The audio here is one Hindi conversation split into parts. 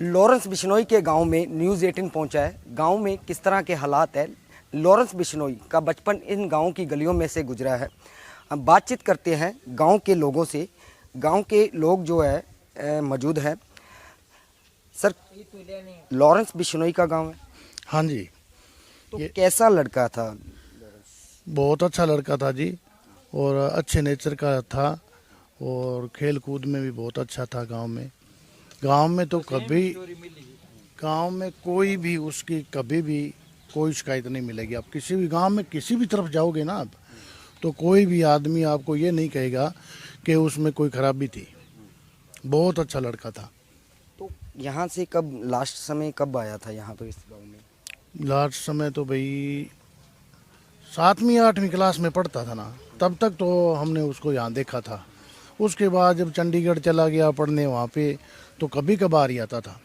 लॉरेंस बिश्नोई के गांव में न्यूज़ 18 पहुंचा है। गांव में किस तरह के हालात है, लॉरेंस बिश्नोई का बचपन इन गांव की गलियों में से गुजरा है। हम बातचीत करते हैं गांव के लोगों से। गांव के लोग जो है मौजूद हैं। सर, लॉरेंस बिश्नोई का गांव है। हाँ जी, तो कैसा लड़का था? बहुत अच्छा लड़का था जी, और अच्छे नेचर का था, और खेल कूद में भी बहुत अच्छा था। गांव में तो कभी गांव में कोई भी उसकी कभी भी कोई शिकायत नहीं मिलेगी। आप किसी भी गांव में किसी भी तरफ जाओगे ना आप, तो कोई भी आदमी आपको ये नहीं कहेगा कि उसमें कोई खराबी थी। बहुत अच्छा लड़का था। तो यहाँ से कब लास्ट समय कब आया था यहाँ पर इस गाँव में? लास्ट समय तो भाई 7वीं 8वीं क्लास में पढ़ता था ना, तब तक तो हमने उसको यहाँ देखा था। उसके बाद जब चंडीगढ़ चला गया पढ़ने वहाँ पे, तो कभी कभार ही आता था।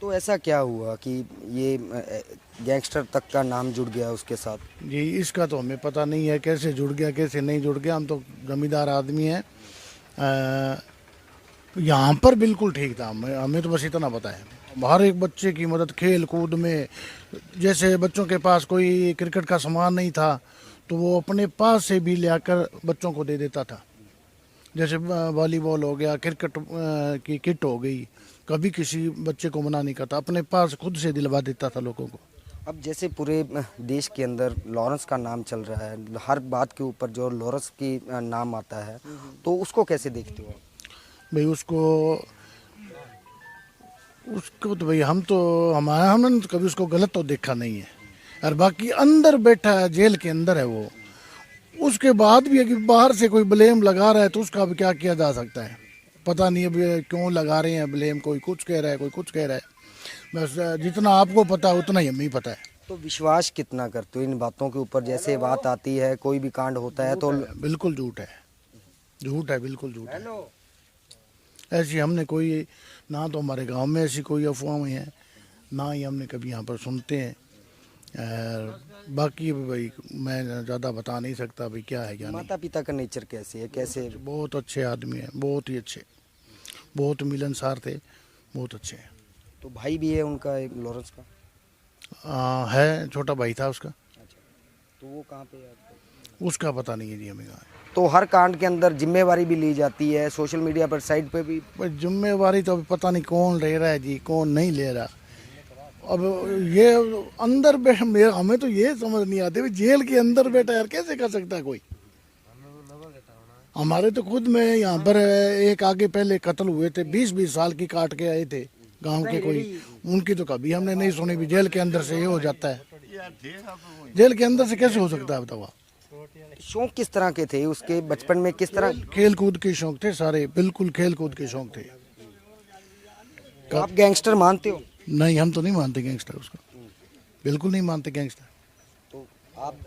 तो ऐसा क्या हुआ कि ये गैंगस्टर तक का नाम जुड़ गया उसके साथ? जी, इसका तो हमें पता नहीं है कैसे जुड़ गया कैसे नहीं जुड़ गया। हम तो जमींदार आदमी हैं। यहाँ पर बिल्कुल ठीक था। हमें तो बस इतना पता है। हर एक बच्चे की मदद खेल कूद में, जैसे बच्चों के पास कोई क्रिकेट का सामान नहीं था तो वो अपने पास से भी ले आकर बच्चों को दे देता था। जैसे वॉलीबॉल हो गया, क्रिकेट की किट हो गई, कभी किसी बच्चे को मना नहीं करता, अपने पास खुद से दिलवा देता था लोगों को। अब जैसे पूरे देश के अंदर लॉरेंस का नाम चल रहा है, हर बात के ऊपर जो लॉरेंस की नाम आता है, तो उसको कैसे देखते हो? भाई उसको तो भाई हमने तो कभी उसको गलत तो देखा नहीं है। और बाकी अंदर बैठा है, जेल के अंदर है वो, उसके बाद भी अगर बाहर से कोई ब्लेम लगा रहा है तो उसका भी क्या किया जा सकता है। पता नहीं अब क्यों लगा रहे हैं ब्लेम। कोई कुछ कह रहा है, कोई कुछ कह रहा है। बस जितना आपको पता है उतना ही हमें पता है। तो विश्वास कितना करते हो इन बातों के ऊपर? जैसे बात आती है, कोई भी कांड होता है तो बिल्कुल झूठ है, झूठ है, बिल्कुल झूठ है। ऐसी हमने कोई ना तो हमारे गांव में ऐसी कोई अफवाहें हैं, ना ही हमने कभी यहाँ पर सुनते हैं। बाकी भाई मैं ज़्यादा बता नहीं सकता भाई क्या है क्या नहीं। माता पिता का नेचर कैसे है, कैसे? बहुत अच्छे आदमी हैं, बहुत ही अच्छे, बहुत मिलनसार थे, बहुत अच्छे हैं। तो भाई भी है उनका एक लॉरेंस का? है, छोटा भाई था उसका। अच्छा, तो वो कहाँ पे है? उसका पता नहीं है जी हमें कहाँ है। तो हर कांड के अंदर जिम्मेवारी भी ली जाती है, सोशल मीडिया पर साइड पे भी। पर जिम्मेवारी तो अभी पता नहीं कौन ले रहा है जी, कौन नहीं ले रहा। अब ये अंदर हमें तो ये समझ नहीं आती, जेल के अंदर बैठा यार कैसे कर सकता है कोई। हमारे तो खुद में यहाँ पर एक आगे पहले कत्ल हुए थे, 20-20 साल की काट के आए थे गांव के कोई, उनकी तो कभी हमने नहीं सुनी भी जेल के अंदर से ये हो जाता है। जेल के अंदर से कैसे हो सकता है बताओ। शौक किस तरह के थे उसके बचपन में? किस तरह? खेल कूद के शौक थे सारे, बिल्कुल खेल कूद के शौक थे। तो आप गैंगस्टर मानते हो? नहीं, हम तो नहीं मानते गैंगस्टर उसको, बिल्कुल नहीं मानते गैंगस्टर। तो आप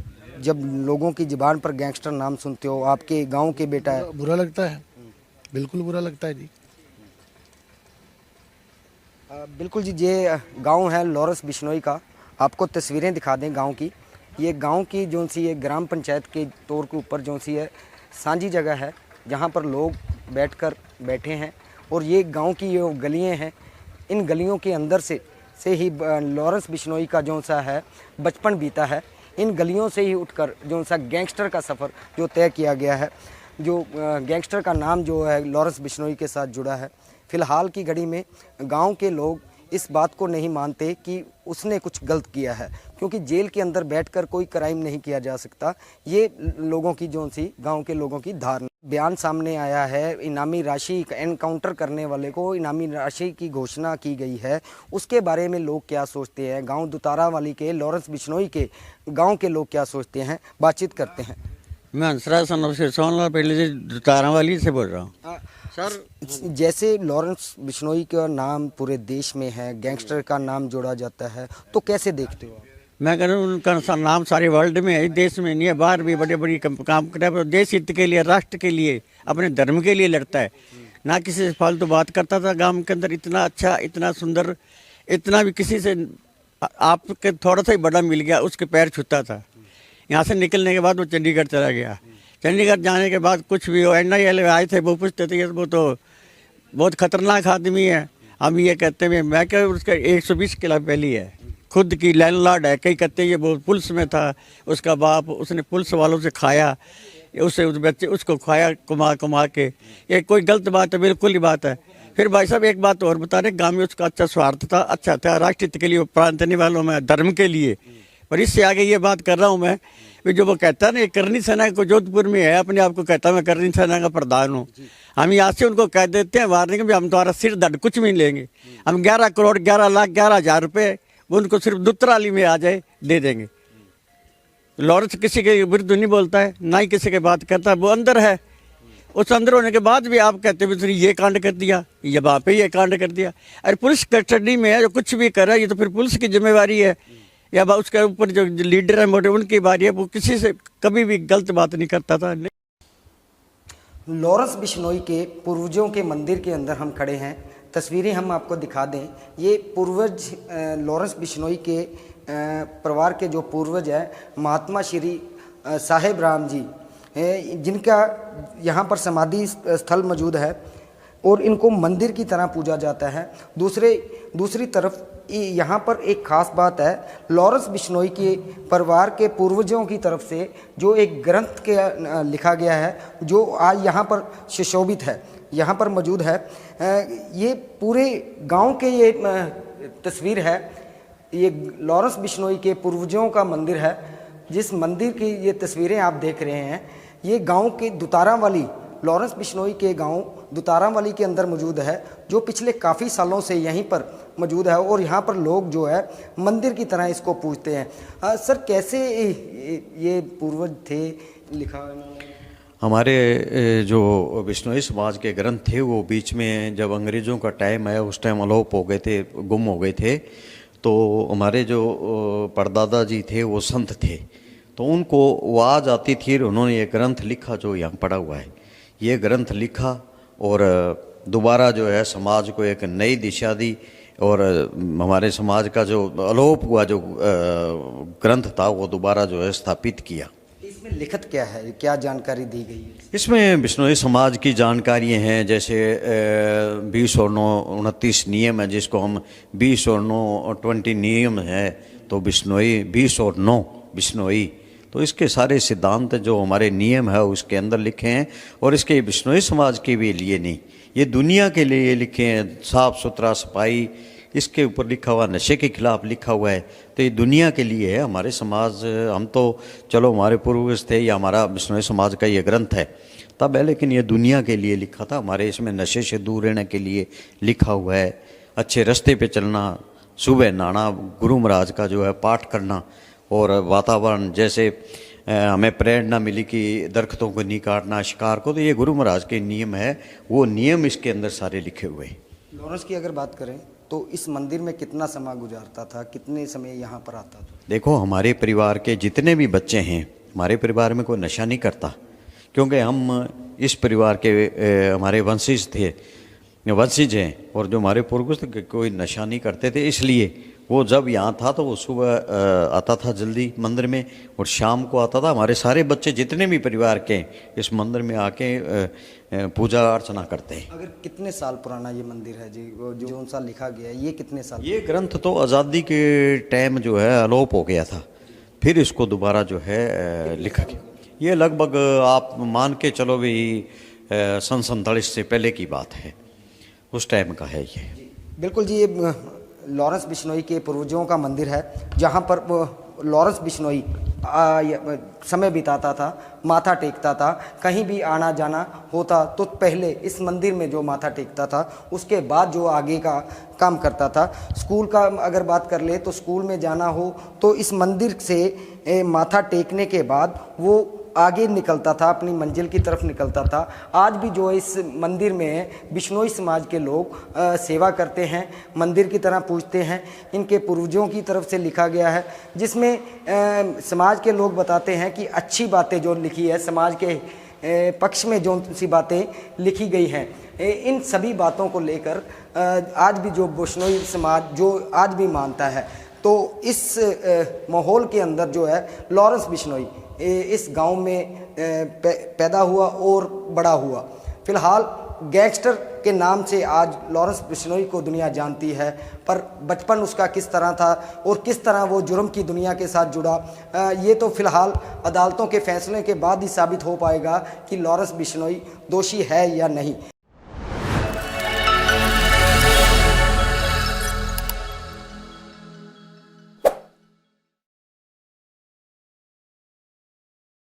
जब लोगों की जुबान पर गैंगस्टर नाम सुनते हो, आपके गांव के बेटा है, बुरा लगता है, बिल्कुल बुरा लगता है जी। बिल्कुल जी। ये गांव है लॉरेंस बिश्नोई का। आपको तस्वीरें दिखा दें गांव की। ये गांव की जो सी है ग्राम पंचायत के तौर के ऊपर जो सी है सांझी जगह है, जहां पर लोग बैठे हैं। और ये गांव की ये गलियां हैं। इन गलियों के अंदर से ही लॉरेंस बिश्नोई का जो सा है बचपन बीता है। इन गलियों से ही उठकर जो सा गैंगस्टर का सफ़र जो तय किया गया है, जो गैंगस्टर का नाम जो है लॉरेंस बिश्नोई के साथ जुड़ा है। फ़िलहाल की घड़ी में गांव के लोग इस बात को नहीं मानते कि उसने कुछ गलत किया है, क्योंकि जेल के अंदर बैठकर कोई क्राइम नहीं किया जा सकता। ये लोगों की जो सी गांव के लोगों की धारणा। बयान सामने आया है, इनामी राशि एनकाउंटर करने वाले को इनामी राशि की घोषणा की गई है। उसके बारे में लोग क्या सोचते हैं, गांव दुतारा वाली के लॉरेंस बिश्नोई के गांव के लोग क्या सोचते हैं, बातचीत करते हैं। मैं हंसराज सन ऑफ सोनलाल पहले से दुतारा वाली से बोल रहा हूँ। सर, जैसे लॉरेंस बिश्नोई का नाम पूरे देश में है, गैंगस्टर का नाम जोड़ा जाता है, तो कैसे देखते हो? मैं कह रहा हूँ उनका नाम सारे वर्ल्ड में है, देश में नहीं है, बाहर भी बड़े बड़ी काम करता है। देश हित के लिए, राष्ट्र के लिए, अपने धर्म के लिए लड़ता है, ना किसी से फालतू बात करता था। गांव के अंदर इतना अच्छा, इतना सुंदर, इतना भी किसी से आपके थोड़ा सा ही बड़ा मिल गया उसके पैर छूता था। यहाँ से निकलने के बाद वो चंडीगढ़ चला गया। चंडीगढ़ जाने के बाद कुछ भी हो, NIA आए थे, वो पूछते थे वो तो बहुत खतरनाक आदमी है, हम ये कहते हैं, मैं क्या उसका 120 किला पहली है, खुद की लैंडलॉर्ड है। कई कहते हैं ये वो पुलिस में था, उसका बाप उसने पुलिस वालों से खाया, उससे उस बच्चे उसको खाया कमा के। ये कोई गलत बात है? बिल्कुल ही बात है। फिर भाई साहब एक बात और बता रहे, गाँव में उसका अच्छा स्वार्थ था, अच्छा था राष्ट्रहित के लिए, प्रांत वालों में धर्म के लिए। पर इससे आगे ये बात कर रहा हूँ मैं, जो वो कहता है ना, करनी सेना को जोधपुर में है, अपने आप को कहता है मैं करनी सेना का प्रधान हूँ। हम यहाँ से उनको कह देते हैं वार्निंग भी, हम तुम्हारा सिर दर्द कुछ भी नहीं लेंगे, हम 11 करोड़ 11 लाख 11,000 रुपये वो उनको सिर्फ दुतराली में आ जाए दे देंगे। लॉरेंस किसी के विरुद्ध नहीं बोलता है, ना ही किसी की बात करता है, वो अंदर है। उस अंदर होने के बाद भी आप कहते हैं ये कांड कर दिया, ये वहाँ पे ये कांड कर दिया। अरे पुलिस कस्टडी में है, जो कुछ भी कर रहा है ये तो फिर पुलिस की जिम्मेवारी है, या उसके ऊपर जो लीडर है मोटे उनकी बारी है। वो किसी से कभी भी गलत बात नहीं करता था। लॉरेंस बिश्नोई के पूर्वजों के मंदिर के अंदर हम खड़े हैं, तस्वीरें हम आपको दिखा दें। ये पूर्वज लॉरेंस बिश्नोई के परिवार के जो पूर्वज हैं महात्मा श्री साहेब राम जी, जिनका यहाँ पर समाधि स्थल मौजूद है और इनको मंदिर की तरह पूजा जाता है। दूसरी तरफ यहाँ पर एक ख़ास बात है, लॉरेंस बिश्नोई के परिवार के पूर्वजों की तरफ से जो एक ग्रंथ के लिखा गया है, जो आज यहाँ पर सुशोभित है, यहाँ पर मौजूद है। ये पूरे गांव के ये तस्वीर है, ये लॉरेंस बिश्नोई के पूर्वजों का मंदिर है। जिस मंदिर की ये तस्वीरें आप देख रहे हैं, ये गांव के दुतारावाली, लॉरेंस बिश्नोई के गांव दुतारावाली के अंदर मौजूद है, जो पिछले काफ़ी सालों से यहीं पर मौजूद है और यहाँ पर लोग जो है मंदिर की तरह इसको पूजते हैं। सर, कैसे ये पूर्वज थे लिखा? हमारे जो बिश्नोई समाज के ग्रंथ थे वो बीच में जब अंग्रेज़ों का टाइम आया उस टाइम अलोप हो गए थे, गुम हो गए थे। तो हमारे जो परदादा जी थे वो संत थे, तो उनको आवाज़ आती थी, उन्होंने ये ग्रंथ लिखा जो यहाँ पड़ा हुआ है। ये ग्रंथ लिखा और दोबारा जो है समाज को एक नई दिशा दी और हमारे समाज का जो अलोप हुआ जो ग्रंथ था वो दोबारा जो है स्थापित किया। इसमें लिखित क्या है, क्या जानकारी दी गई है? इसमें बिश्नोई समाज की जानकारियाँ हैं, जैसे 20 और 9 29 नियम है, जिसको हम 20 और 9 20 नियम है, तो बिश्नोई 20 और 9 बिश्नोई, तो इसके सारे सिद्धांत जो हमारे नियम है उसके अंदर लिखे हैं। और इसके बिश्नोई समाज के भी लिए नहीं, ये दुनिया के लिए लिखे हैं। साफ़ सुथरा सफाई, इसके ऊपर लिखा हुआ नशे के खिलाफ लिखा हुआ है, तो ये दुनिया के लिए है। हमारे समाज, हम तो चलो हमारे पूर्वज थे या हमारा बिश्नोई समाज का ये ग्रंथ है तब है, लेकिन ये दुनिया के लिए लिखा था। हमारे इसमें नशे से दूर रहने के लिए लिखा हुआ है, अच्छे रास्ते पे चलना, सुबह नहाना, गुरु महाराज का जो है पाठ करना, और वातावरण जैसे हमें प्रेरणा मिली कि दरख्तों को नहीं काटना, शिकार को, तो ये गुरु महाराज के नियम है, वो नियम इसके अंदर सारे लिखे हुए हैं। लॉरेंस की अगर बात करें तो इस मंदिर में कितना समय गुजारता था, कितने समय यहाँ पर आता था? देखो, हमारे परिवार के जितने भी बच्चे हैं, हमारे परिवार में कोई नशा नहीं करता, क्योंकि हम इस परिवार के हमारे वंशज हैं, और जो हमारे पूर्वज थे कोई नशा नहीं करते थे। इसलिए वो जब यहाँ था तो वो सुबह आता था जल्दी मंदिर में और शाम को आता था। हमारे सारे बच्चे जितने भी परिवार के इस मंदिर में आके पूजा अर्चना करते हैं। अगर कितने साल पुराना ये मंदिर है जी, जो सा लिखा गया है, ये कितने साल? ये ग्रंथ तो आज़ादी के टाइम जो है अलोप हो गया था, फिर इसको दोबारा जो है लिखा गया। ये लगभग आप मान के चलो भी 47 से पहले की बात है, उस टाइम का है ये। बिल्कुल जी, ये लॉरेंस बिश्नोई के पूर्वजों का मंदिर है, जहाँ पर लॉरेंस बिश्नोई समय बिताता था, माथा टेकता था। कहीं भी आना जाना होता तो पहले इस मंदिर में जो माथा टेकता था, उसके बाद जो आगे का काम करता था। स्कूल का अगर बात कर ले तो स्कूल में जाना हो तो इस मंदिर से माथा टेकने के बाद वो आगे निकलता था, अपनी मंजिल की तरफ निकलता था। आज भी जो इस मंदिर में बिश्नोई समाज के लोग सेवा करते हैं, मंदिर की तरह पूजते हैं। इनके पूर्वजों की तरफ से लिखा गया है, जिसमें समाज के लोग बताते हैं कि अच्छी बातें जो लिखी है, समाज के पक्ष में जो सी बातें लिखी गई हैं, इन सभी बातों को लेकर आज भी जो बिश्नोई समाज जो आज भी मानता है, तो इस माहौल के अंदर जो है लॉरेंस बिश्नोई इस गांव में पैदा हुआ और बड़ा हुआ। फिलहाल गैंगस्टर के नाम से आज लॉरेंस बिश्नोई को दुनिया जानती है, पर बचपन उसका किस तरह था और किस तरह वो जुर्म की दुनिया के साथ जुड़ा, ये तो फ़िलहाल अदालतों के फैसले के बाद ही साबित हो पाएगा कि लॉरेंस बिश्नोई दोषी है या नहीं।